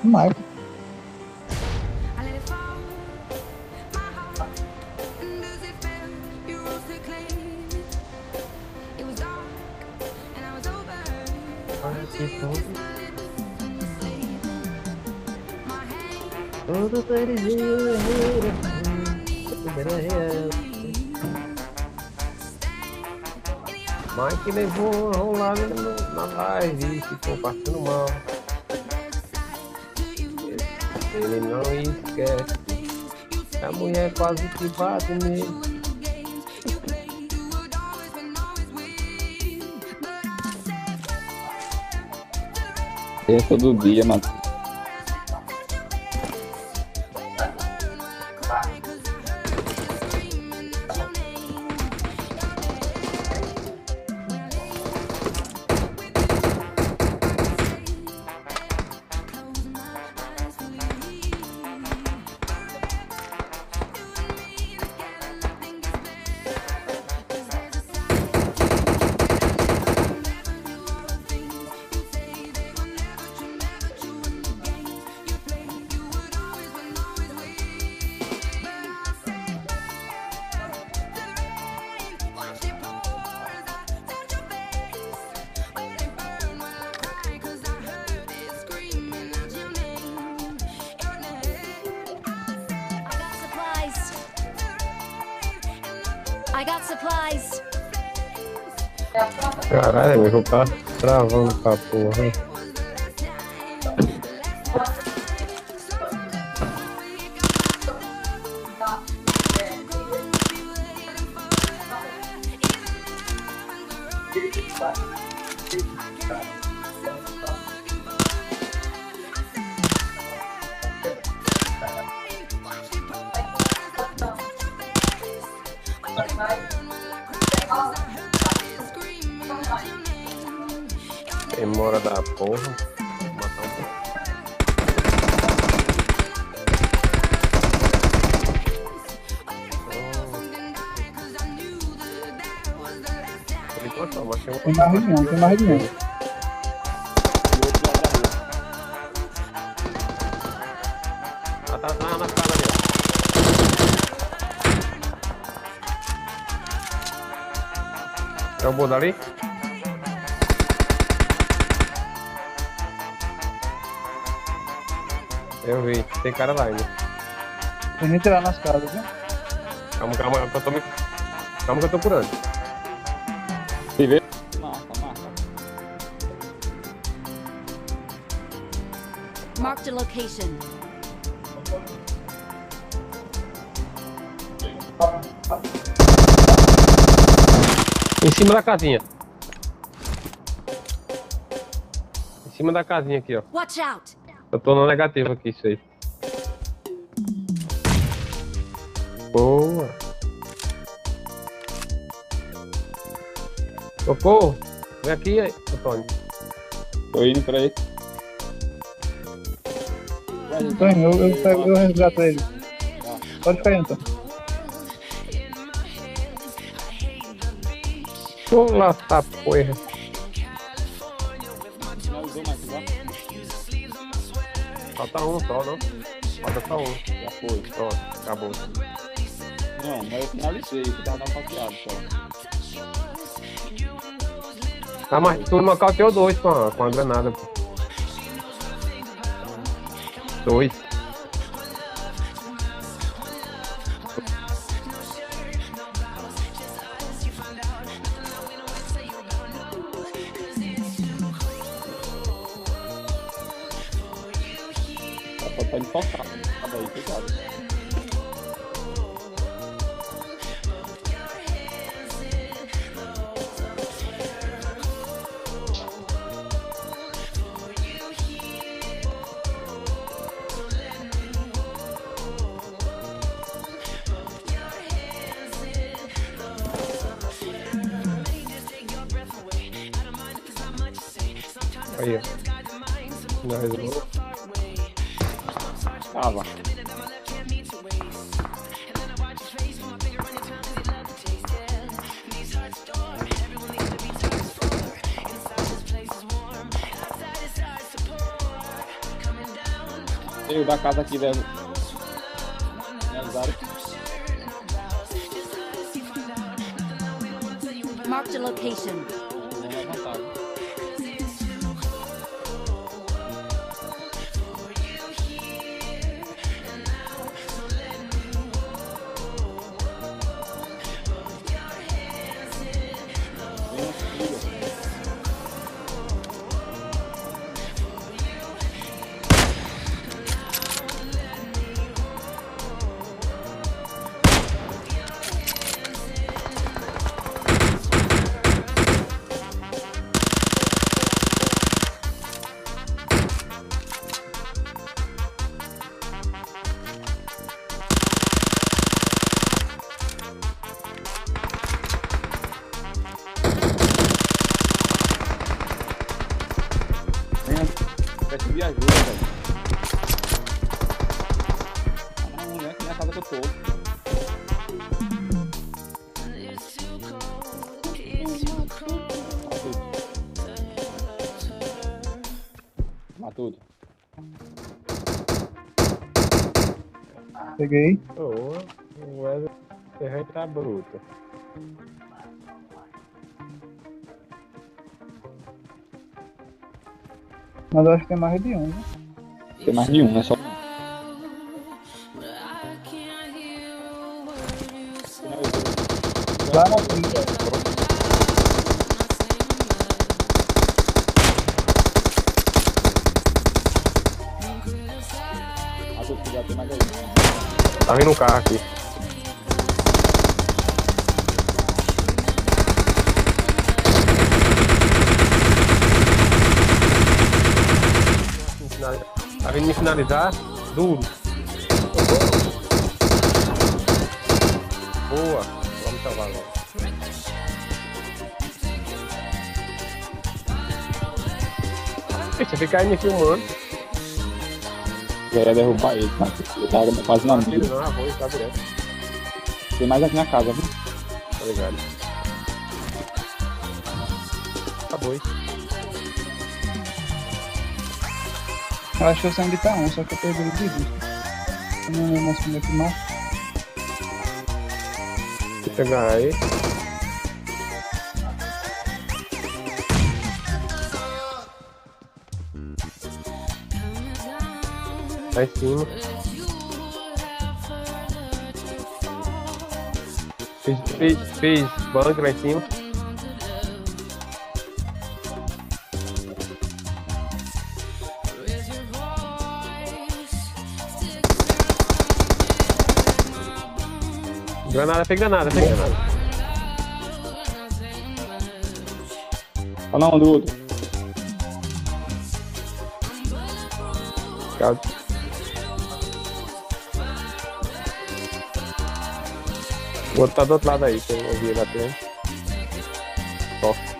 Marca. Todo perigo Mike levou uma rolada na live e ficou passando mal. Ele não esquece. A mulher quase que bate nele. É todo dia, mano. I got supplies. Caralho, meu jogo tá travando pra porra. Demora da porra. Vou matar um pouco. Ele cortou, mas tem um. Tem mais reunião, tem mais reunião. Tá na casa ali, ó. É o Buda ali? Eu vi, tem cara lá ainda. Tem gente lá nas casas, viu? Calma, que eu tô me. Calma que eu tô curando. Se vê? Marca. Marked a location. Em cima da casinha. Em cima da casinha aqui, ó. Watch out. Eu tô no negativo aqui, isso aí. Boa. Socorro. Vem aqui, Antônio. Tô indo pra aí. Antônio, eu resgato ele. Pode ficar aí, Antônio. Vamos lá, tá, porra. Finalizou mais igual? Falta um só, não? Falta só um. Já foi. Pronto, acabou. Não, mas eu finalizei. Eu tava nocauteado só. Ah, mas tu nocauteou dois com a granada, pô. Dois. Tá me faltando. Tá aí, cuidado. Aí, ó. Já resolveu. Tava. Eu da casa aqui, velho. Finalizaram. Marked a location. Vamos levantar. Peço de ajuda, velho. Não, não é aqui na casa que eu tô. Matuto. Peguei. Ô, o Wesley tá bruto. Mas eu acho que tem mais de um, né? Tem mais de um, não é só um. Lá na frente. Matuto, já tem mais aí. Tá vindo um carro aqui. Tá vindo me finalizar. Duro. Boa. Vamos salvar logo. Você fica aí me filmando. Eu ia derrubar ele, tá? Eu tava quase na mira. Não, arroz, tá direto. Tem mais aqui na casa, viu? Tá ligado. Acabou isso. Eu acho que eu sei onde tá um, só que eu perdi ele de vista. Eu não lembro mais como é que mata. Vou pegar aí. Lá em cima. Fiz banco lá em cima. Granada, tem granada, tem granada. Tá na onda do outro. Calma. O outro tá do outro lado aí, que eu vi ele atrás. Ó.